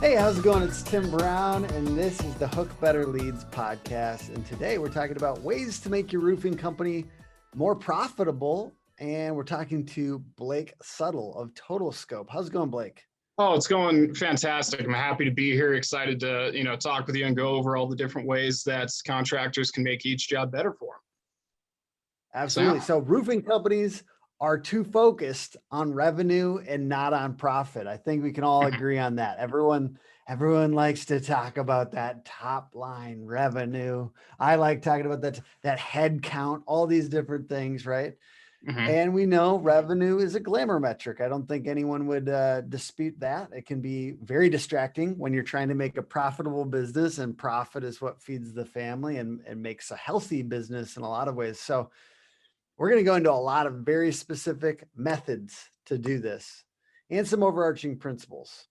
Hey, how's it going? It's Tim Brown, and this is the Hook Better Leads podcast. And today we're talking about ways to make your roofing company more profitable. And we're talking to Blake Suttle of TotalScope. How's it going, Blake? Oh, it's going fantastic. I'm happy to be here. Excited to, talk with you and go over all the different ways that contractors can make each job better for them. Absolutely. So roofing companies are too focused on revenue and not on profit. I think we can all agree on that. Everyone likes to talk about that top line revenue. I like talking about that head count, all these different things, right? And we know revenue is a glamour metric. I don't think anyone would dispute that. It can be very distracting when you're trying to make a profitable business, and profit is what feeds the family and makes a healthy business in a lot of ways. So we're going to go into a lot of very specific methods to do this and some overarching principles.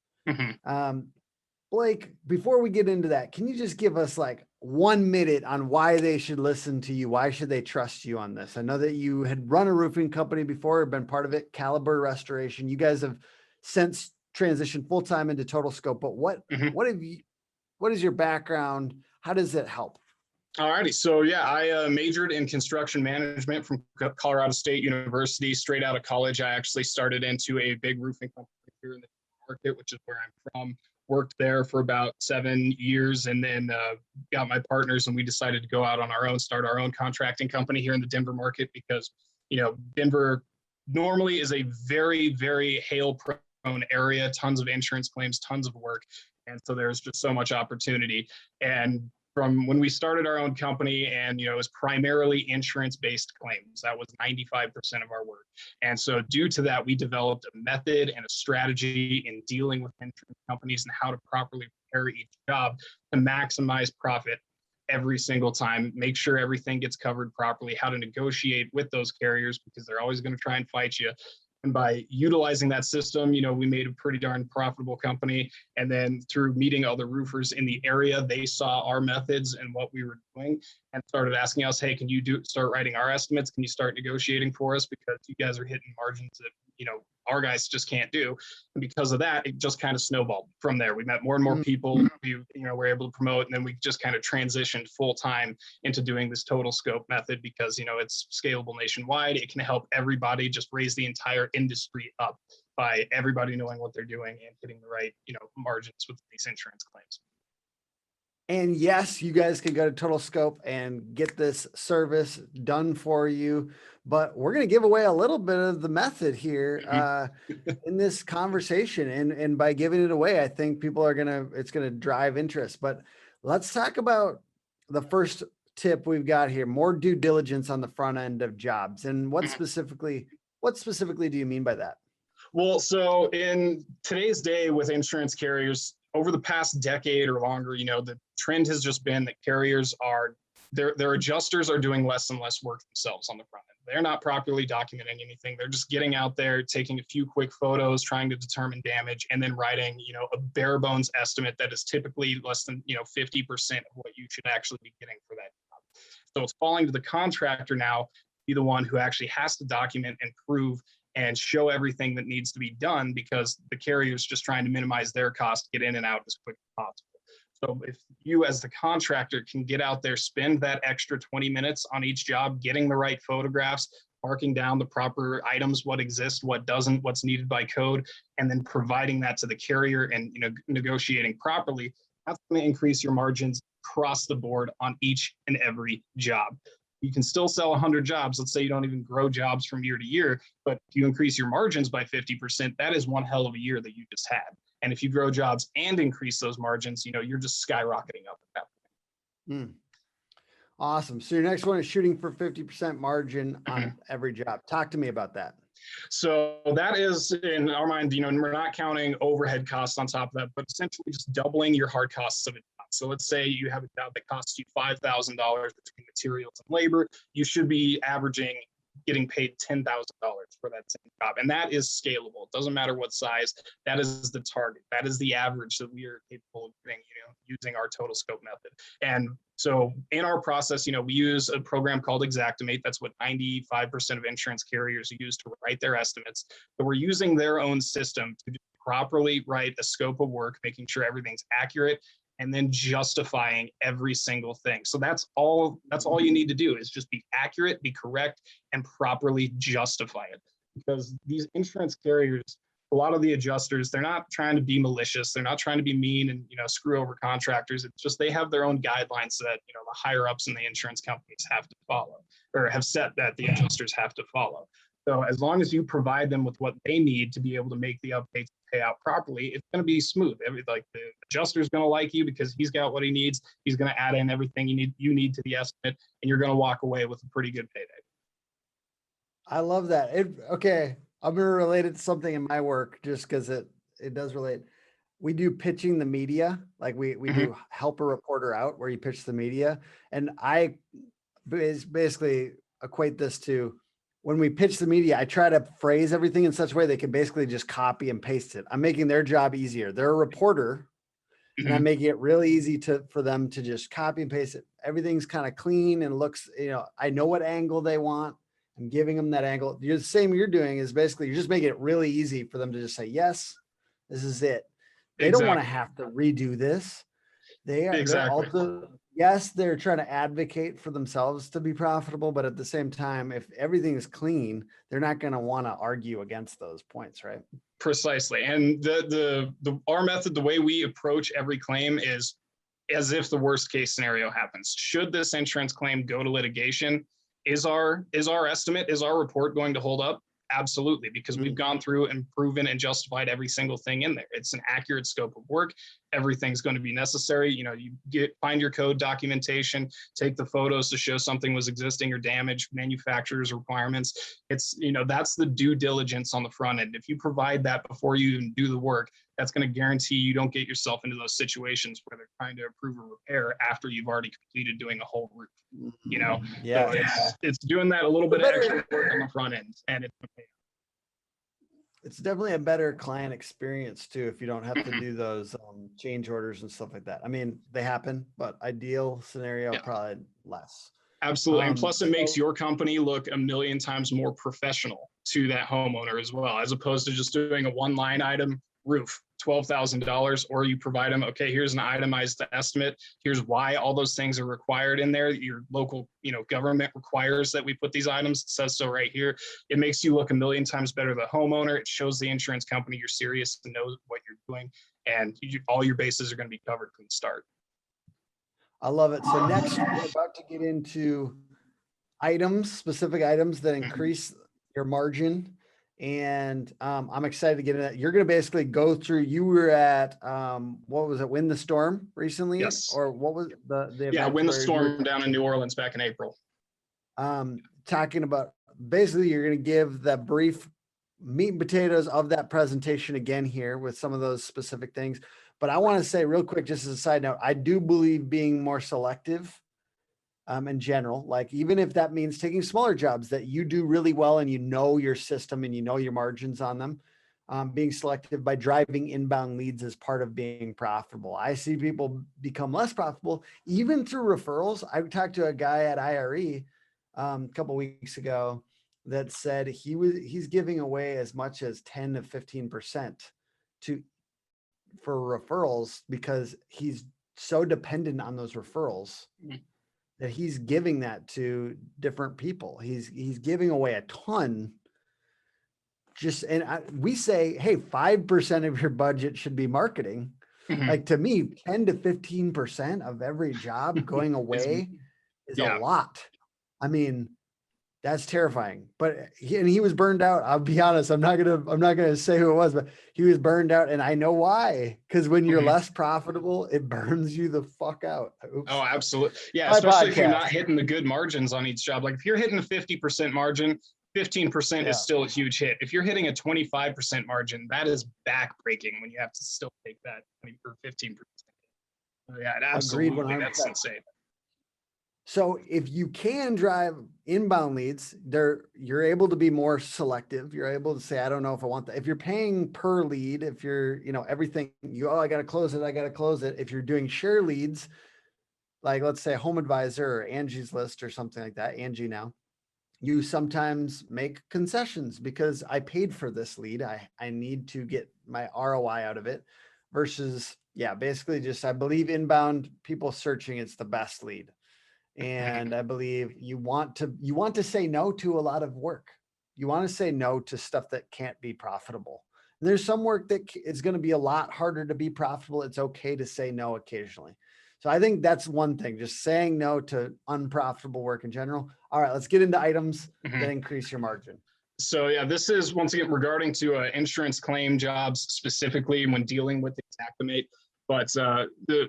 Blake, before we get into that, can you just give us like 1 minute on why they should listen to you? Why should they trust you on this? I know that you had run a roofing company before, been part of it, Caliber Restoration. You guys have since transitioned full-time into TotalScope, but what is your background? How does it help? All righty. So yeah, I majored in construction management from Colorado State University. Straight out of college, I actually started into a big roofing company here in the market, which is where I'm from. Worked there for about 7 years, and then got my partners, and we decided to go out on our own, start our own contracting company here in the Denver market, because Denver normally is a very, very hail prone area, tons of insurance claims, tons of work, and so there's just so much opportunity. And from when we started our own company, and it was primarily insurance-based claims. That was 95% of our work. And so due to that, we developed a method and a strategy in dealing with insurance companies and how to properly prepare each job to maximize profit every single time, make sure everything gets covered properly, how to negotiate with those carriers, because they're always going to try and fight you. And by utilizing that system, we made a pretty darn profitable company. And then through meeting other roofers in the area, they saw our methods and what we were doing and started asking us, hey, can you start writing our estimates? Can you start negotiating for us? Because you guys are hitting margins that, our guys just can't do. And because of that, it just kind of snowballed from there. We met more and more people we, were able to promote. And then we just kind of transitioned full time into doing this TotalScope method because, it's scalable nationwide. It can help everybody, just raise the entire industry up by everybody knowing what they're doing and hitting the right, margins with these insurance claims. And yes, you guys can go to TotalScope and get this service done for you, but we're going to give away a little bit of the method here in this conversation. And by giving it away, I think people are it's going to drive interest. But let's talk about the first tip we've got here: more due diligence on the front end of jobs. And what specifically do you mean by that? Well, so in today's day with insurance carriers, over the past decade or longer, the trend has just been that carriers their adjusters are doing less and less work themselves on the front end. They're not properly documenting anything. They're just getting out there, taking a few quick photos, trying to determine damage, and then writing, a bare bones estimate that is typically less than, 50% of what you should actually be getting for that job. So it's falling to the contractor now to be the one who actually has to document and prove and show everything that needs to be done, because the carrier's just trying to minimize their cost, get in and out as quick as possible. So if you as the contractor can get out there, spend that extra 20 minutes on each job, getting the right photographs, marking down the proper items, what exists, what doesn't, what's needed by code, and then providing that to the carrier and negotiating properly, that's going to increase your margins across the board on each and every job. You can still sell 100 jobs. Let's say you don't even grow jobs from year to year, but if you increase your margins by 50%, that is one hell of a year that you just had. And if you grow jobs and increase those margins, you're just skyrocketing up at that point. Awesome. So your next one is shooting for 50% margin on every job. Talk to me about that. So that is, in our mind, we're not counting overhead costs on top of that, but essentially just doubling your hard costs of a job. So let's say you have a job that costs you $5,000 between materials and labor. You should be averaging getting paid $10,000 for that same job. And that is scalable. It doesn't matter what size. That is the target. That is the average that we are capable of getting, using our TotalScope method. And so in our process, we use a program called Xactimate. That's what 95% of insurance carriers use to write their estimates. But we're using their own system to properly write a scope of work, making sure everything's accurate, and then justifying every single thing. So that's all you need to do, is just be accurate, be correct, and properly justify it. Because these insurance carriers, a lot of the adjusters, they're not trying to be malicious. They're not trying to be mean and, screw over contractors. It's just they have their own guidelines that, the higher ups in the insurance companies have to follow, or have set that the adjusters have to follow. So as long as you provide them with what they need to be able to make the updates pay out properly, it's going to be smooth. Like the adjuster's going to like you because he's got what he needs. He's going to add in everything you need to the estimate, and you're going to walk away with a pretty good payday. I love that. Okay, I'm going to relate it to something in my work just because it does relate. We do pitching the media. Like we do help a reporter out where you pitch the media. And I basically equate this to when we pitch the media, I try to phrase everything in such a way they can basically just copy and paste it. I'm making their job easier. They're a reporter and I'm making it really easy for them to just copy and paste it. Everything's kind of clean and looks, I know what angle they want. I'm giving them that angle. The same you're doing is basically you're just making it really easy for them to just say, yes, this is it. They don't want to have to redo this. They're also, yes, they're trying to advocate for themselves to be profitable, but at the same time, if everything is clean, they're not going to want to argue against those points, right? Precisely. And our method, the way we approach every claim is as if the worst case scenario happens. Should this insurance claim go to litigation, is our estimate, is our report going to hold up? Absolutely, because we've gone through and proven and justified every single thing in there. It's an accurate scope of work. Everything's going to be necessary. You find your code documentation, take the photos to show something was existing or damaged, manufacturer's requirements. It's, that's the due diligence on the front end. If you provide that before you even do the work, that's going to guarantee you don't get yourself into those situations where they're trying to approve a repair after you've already completed doing a whole roof. Yeah. So it's doing that a little bit of extra work on the front end, and it's definitely a better client experience too if you don't have to do those change orders and stuff like that. I mean, they happen, but ideal scenario probably less. Absolutely. And plus it makes your company look a million times more professional to that homeowner as well, as opposed to just doing a one line item roof, $12,000, or you provide them, okay, here's an itemized estimate. Here's why all those things are required in there. Your local, government requires that we put these items. It says so right here. It makes you look a million times better to the homeowner. It shows the insurance company you're serious and knows what you're doing, and all your bases are going to be covered from the start. I love it. So next, we're about to get into specific items that increase your margin. And I'm excited to get into that. You're going to basically go through, you were at, what was it, Win the Storm recently? Yes. Or what was the event? Yeah, Win the Storm down in New Orleans back in April. Talking about, basically, you're going to give the brief meat and potatoes of that presentation again here with some of those specific things. But I want to say real quick, just as a side note, I do believe being more selective in general, like even if that means taking smaller jobs that you do really well and your system and your margins on them, being selective by driving inbound leads as part of being profitable. I see people become less profitable even through referrals. I talked to a guy at IRE a couple of weeks ago that said he's giving away as much as 10 to 15% for referrals because he's so dependent on those referrals that he's giving that to different people. He's giving away a ton. We say, hey, 5% of your budget should be marketing. Like to me, 10 to 15% of every job going away is a lot. I mean, that's terrifying. But he was burned out. I'll be honest. I'm not gonna say who it was, but he was burned out, and I know why. Because when you're less profitable, it burns you the fuck out. Oops. Oh, absolutely. Yeah, especially if you're not hitting the good margins on each job. Like if you're hitting a 50% margin, 15% is still a huge hit. If you're hitting a 25% margin, that is backbreaking when you have to still take that 20 or 15%. Yeah, absolutely. That's insane. So if you can drive inbound leads, you're able to be more selective. You're able to say, I don't know if I want that. If you're paying per lead, if you're, everything, I got to close it. If you're doing share leads, like let's say Home Advisor or Angie's List or something like that, Angie now, you sometimes make concessions because I paid for this lead. I need to get my ROI out of it versus, yeah, basically just, I believe inbound people searching, it's the best lead. And I believe you want to say no to a lot of work. You want to say no to stuff that can't be profitable. And there's some work that is going to be a lot harder to be profitable. It's okay to say no occasionally. So I think that's one thing, just saying no to unprofitable work in general. All right, let's get into items that increase your margin. So yeah, this is once again regarding to insurance claim jobs specifically when dealing with Xactimate. But the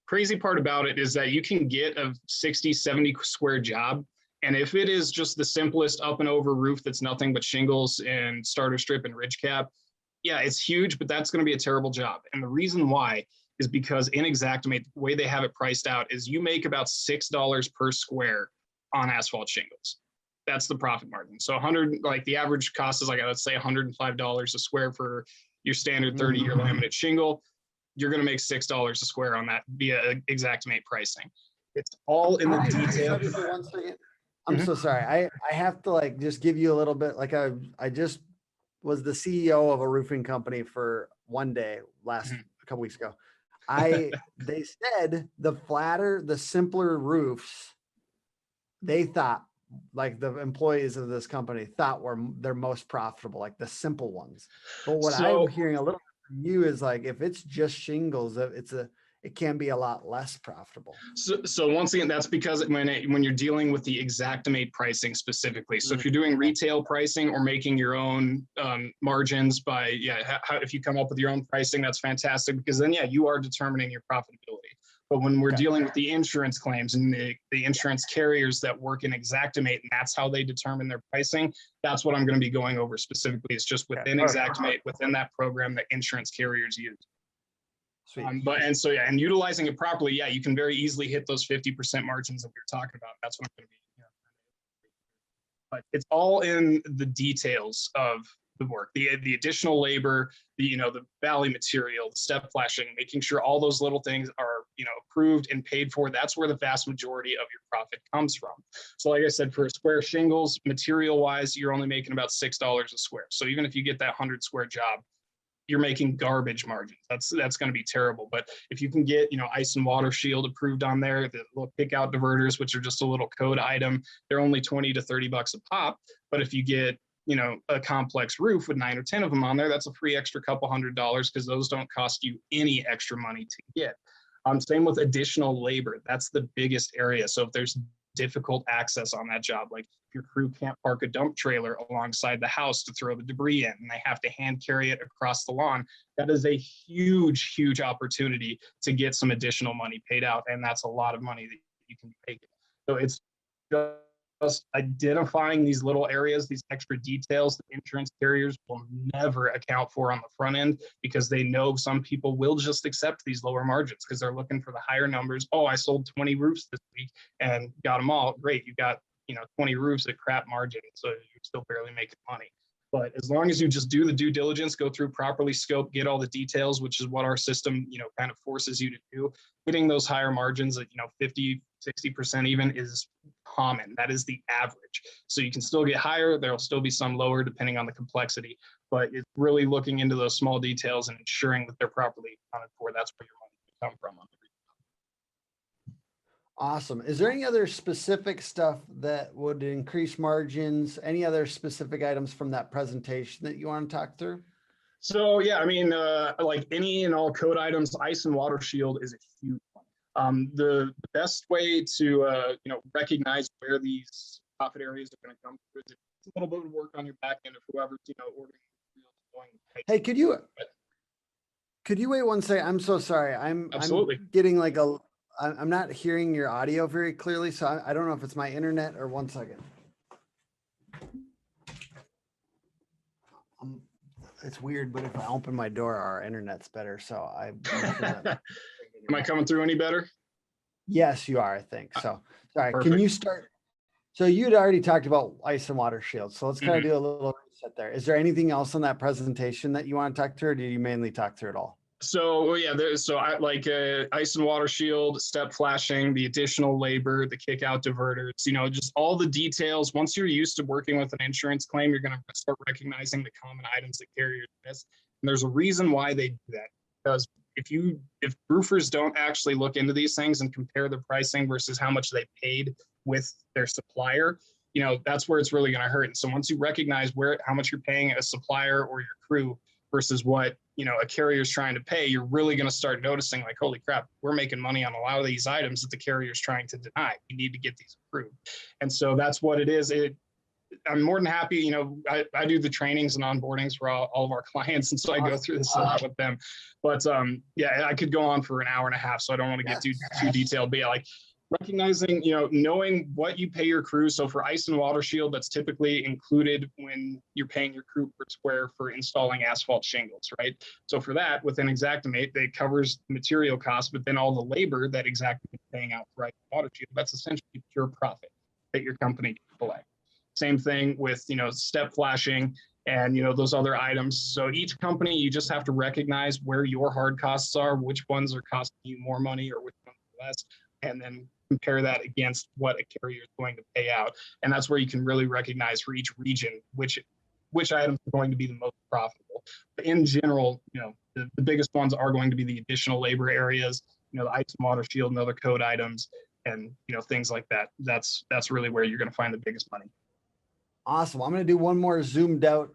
crazy part about it is that you can get a 60, 70 square job. And if it is just the simplest up and over roof that's nothing but shingles and starter strip and ridge cap, yeah, it's huge, but that's going to be a terrible job. And the reason why is because in Xactimate, the way they have it priced out is you make about $6 per square on asphalt shingles. That's the profit margin. So 100, like the average cost is like, let's say $105 a square for your standard 30-year laminate shingle. You're going to make $6 a square on that via Xactimate pricing. It's all in the detail. For 1 second. I'm so sorry. I have to like just give you a little bit, like I just was the CEO of a roofing company for one day a couple weeks ago. They said the flatter, the simpler roofs, they thought, like the employees of this company thought were their most profitable, like the simple ones. But what I'm hearing a little bit from you is like, if it's just shingles, it can be a lot less profitable. So once again, that's because when you're dealing with the Xactimate pricing specifically. So if you're doing retail pricing or making your own margins by, if you come up with your own pricing, that's fantastic because then, you are determining your profitability. But when we're dealing with the insurance claims and the insurance carriers that work in Xactimate, and that's how they determine their pricing, that's what I'm going to be going over specifically. It's just within Xactimate, within that program that insurance carriers use. And utilizing it properly, you can very easily hit those 50% margins that we were talking about. That's what I'm going to be. But it's all in the details of the work, the additional labor, the valley material, the step flashing, making sure all those little things are approved and paid for. That's where the vast majority of your profit comes from. So like I said, for a square shingles, material wise, you're only making about $6 a square. So even if you get that 100 square job, you're making garbage margins. That's going to be terrible. But if you can get, ice and water shield approved on there, the little kick out diverters, which are just a little code item, they're only 20 to 30 bucks a pop. But if you get, a complex roof with 9 or 10 of them on there, that's a free extra couple $100 because those don't cost you any extra money to get. Same with additional labor. That's the biggest area. So if there's difficult access on that job, like if your crew can't park a dump trailer alongside the house to throw the debris in and they have to hand carry it across the lawn, that is a huge opportunity to get some additional money paid out, and that's a lot of money that you can take. So it's just identifying these little areas, these extra details that insurance carriers will never account for on the front end because they know some people will just accept these lower margins because they're looking for the higher numbers. Oh, I sold 20 roofs this week and got them all. Great. You got 20 roofs at crap margin, so you're still barely making money. But as long as you just do the due diligence, go through properly scope, get all the details, which is what our system, kind of forces you to do, hitting those higher margins at, 50, 60% even is common. That is the average. So you can still get higher. There'll still be some lower depending on the complexity, but it's really looking into those small details and ensuring that they're properly accounted for. That's where your money can come from. Awesome. Is there any other specific stuff that would increase margins? Any other specific items from that presentation that you want to talk through? So like any and all code items, ice and water shield is a huge one. The best way to recognize where these profit areas are going to come through is a little bit of work on your back end of whoever's ordering materials. Hey, could you wait 1 second? I'm so sorry. Absolutely. I'm getting I'm not hearing your audio very clearly, so I don't know if it's my internet or 1 second. It's weird, but if I open my door, our internet's better. So Am I coming through any better? Yes, you are, I think. So sorry. Perfect. Can you start? So you'd already talked about ice and water shields. So let's kind of do a little reset there. Is there anything else on that presentation that you want to talk through, or do you mainly talk through it all? So yeah, so I like ice and water shield, step flashing, the additional labor, the kick out diverters, just all the details. Once you're used to working with an insurance claim, you're going to start recognizing the common items that carriers miss. And there's a reason why they do that. Because if roofers don't actually look into these things and compare the pricing versus how much they paid with their supplier, that's where it's really going to hurt. And so once you recognize how much you're paying a supplier or your crew versus what a carrier is trying to pay, you're really going to start noticing like, holy crap, we're making money on a lot of these items that the carrier is trying to deny. We need to get these approved. And so that's what it is. I'm more than happy, I do the trainings and onboardings for all of our clients. And so I go through this a lot with them. But yeah, I could go on for an hour and a half, so I don't want to get too detailed. But yeah, like recognizing, knowing what you pay your crew. So for ice and water shield, that's typically included when you're paying your crew per square for installing asphalt shingles, right? So for that, with an Xactimate, it covers material costs, but then all the labor that Xactimate is paying out for ice and water shield, that's essentially pure profit that your company can collect. Same thing with, step flashing and, those other items. So each company, you just have to recognize where your hard costs are, which ones are costing you more money or which ones are less, and then compare that against what a carrier is going to pay out. And that's where you can really recognize for each region which items are going to be the most profitable. But in general, the biggest ones are going to be the additional labor areas, the ice and water shield and other code items, and things like that. That's really where you're going to find the biggest money. Awesome. I'm going to do one more zoomed out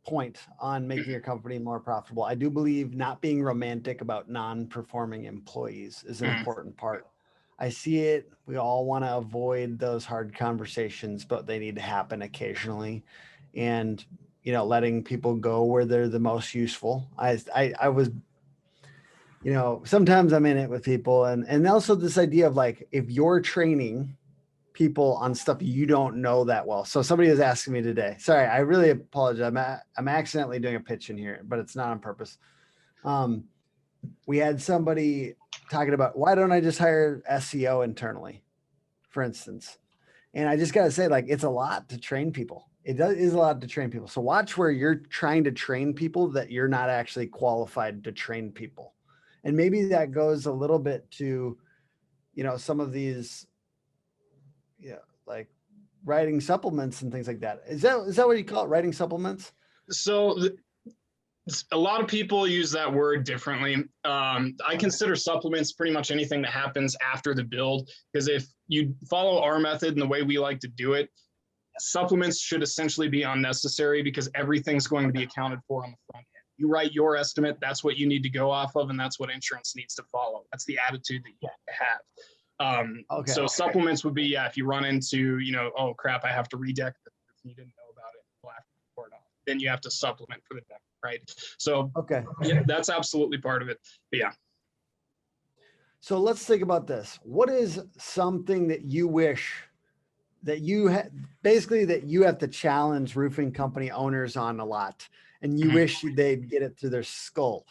point on making your company more profitable. I do believe not being romantic about non-performing employees is an important part. I see it. We all want to avoid those hard conversations, but they need to happen occasionally. And, letting people go where they're the most useful. I was, sometimes I'm in it with people, and also this idea of like, if you're training people on stuff you don't know that well. So somebody was asking me today, sorry, I really apologize. I'm accidentally doing a pitch in here, but it's not on purpose. We had somebody talking about, why don't I just hire SEO internally, for instance? And I just got to say, like, it's a lot to train people. It is a lot to train people. So watch where you're trying to train people that you're not actually qualified to train people. And maybe that goes a little bit to, some of these, like writing supplements and things like that. Is that what you call it? Writing supplements? So a lot of people use that word differently. I consider supplements pretty much anything that happens after the build, because if you follow our method and the way we like to do it, supplements should essentially be unnecessary because everything's going to be accounted for on the front end. You write your estimate, that's what you need to go off of, and that's what insurance needs to follow. That's the attitude that you have. So supplements would be, if you run into, oh crap, I have to redeck this, you didn't know about it until after you report off. Then you have to supplement for the deck, right? So yeah, that's absolutely part of it. But yeah. So let's think about this. What is something that you wish that you basically that you have to challenge roofing company owners on a lot, and you wish they'd get it through their skull?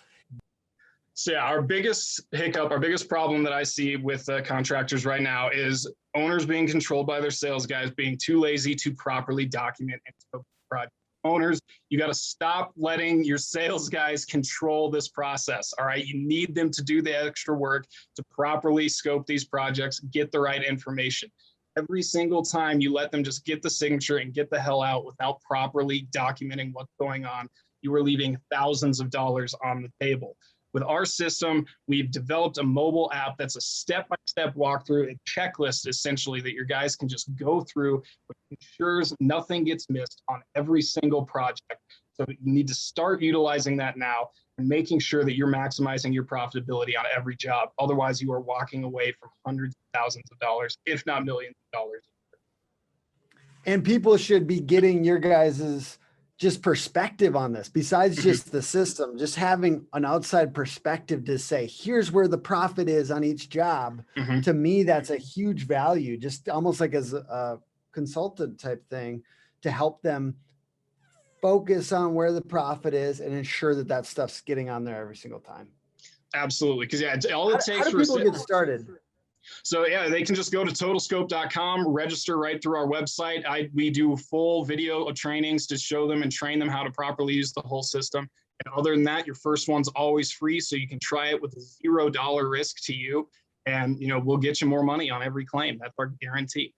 So yeah, our biggest hiccup, our biggest problem that I see with contractors right now is owners being controlled by their sales guys, being too lazy to properly document and scope the project. Owners, you got to stop letting your sales guys control this process. All right. You need them to do the extra work to properly scope these projects, get the right information. Every single time you let them just get the signature and get the hell out without properly documenting what's going on, you are leaving thousands of dollars on the table. With our system, we've developed a mobile app that's a step-by-step walkthrough, a checklist essentially that your guys can just go through, which ensures nothing gets missed on every single project. So you need to start utilizing that now and making sure that you're maximizing your profitability on every job. Otherwise, you are walking away from hundreds of thousands of dollars, if not millions of dollars. And people should be getting your guys's just perspective on this, besides just the system, just having an outside perspective to say, here's where the profit is on each job. To me, that's a huge value, just almost like as a consultant type thing to help them focus on where the profit is and ensure that that stuff's getting on there every single time. Absolutely. Because yeah, all it takes how do people get started? So yeah, they can just go to TotalScope.com, register right through our website. We do full video trainings to show them and train them how to properly use the whole system. And other than that, your first one's always free, so you can try it with a $0 risk to you. And we'll get you more money on every claim. That's our guarantee.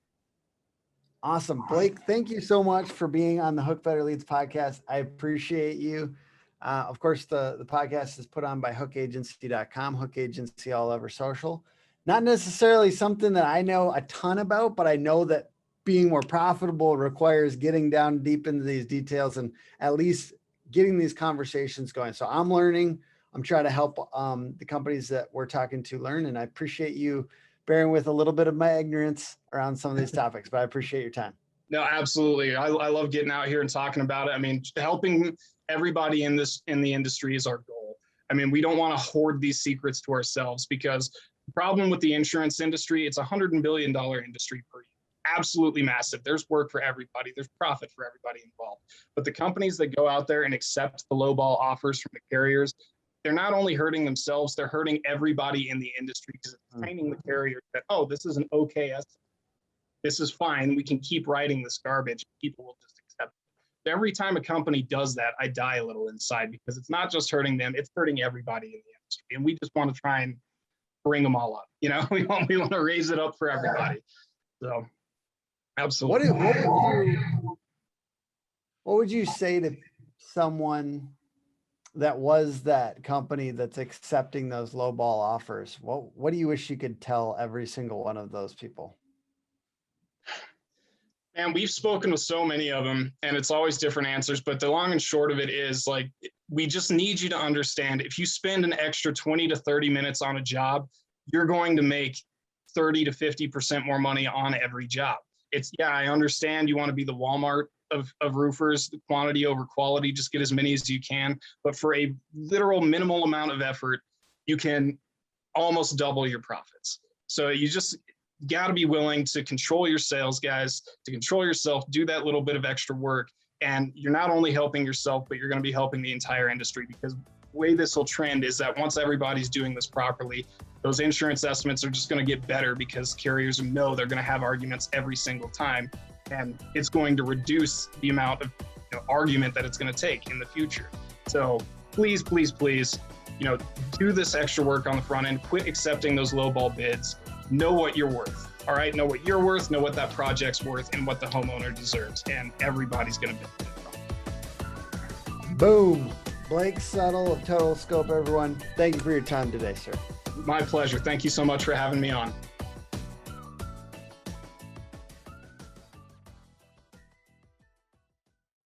Awesome. Blake, thank you so much for being on the Hook Better Leads podcast. I appreciate you. Of course, the podcast is put on by hookagency.com, Hook Agency all over social. Not necessarily something that I know a ton about, but I know that being more profitable requires getting down deep into these details and at least getting these conversations going. So I'm learning. I'm trying to help the companies that we're talking to learn. And I appreciate you bearing with a little bit of my ignorance around some of these topics, but I appreciate your time. No, absolutely. I love getting out here and talking about it. I mean, helping everybody in the industry is our goal. I mean, we don't want to hoard these secrets to ourselves, because the problem with the insurance industry, it's $100 billion industry per year. Absolutely massive. There's work for everybody. There's profit for everybody involved. But the companies that go out there and accept the lowball offers from the carriers, they're not only hurting themselves, they're hurting everybody in the industry, because it's training the carrier that, oh, this is an okay estimate. This is fine. We can keep writing this garbage. People will just accept it. Every time a company does that, I die a little inside, because it's not just hurting them, it's hurting everybody in the industry. And we just want to try and bring them all up. We want to raise it up for everybody. So absolutely. What would you say to someone that was that company that's accepting those lowball offers? What do you wish you could tell every single one of those people? And we've spoken with so many of them, and it's always different answers. But the long and short of it is, like, we just need you to understand, if you spend an extra 20 to 30 minutes on a job, you're going to make 30 to 50% more money on every job. I understand you want to be the Walmart of roofers, the quantity over quality, just get as many as you can. But for a literal minimal amount of effort, you can almost double your profits. So you just got to be willing to control your sales, guys, to control yourself, do that little bit of extra work. And you're not only helping yourself, but you're going to be helping the entire industry, because the way this will trend is that once everybody's doing this properly, those insurance estimates are just going to get better, because carriers know they're going to have arguments every single time. And it's going to reduce the amount of argument that it's going to take in the future. So please, please, please, do this extra work on the front end. Quit accepting those lowball bids. Know what you're worth. All right. Know what you're worth. Know what that project's worth, and what the homeowner deserves. And everybody's going to benefit from it. Boom. Blake Suttle of TotalScope, everyone. Thank you for your time today, sir. My pleasure. Thank you so much for having me on.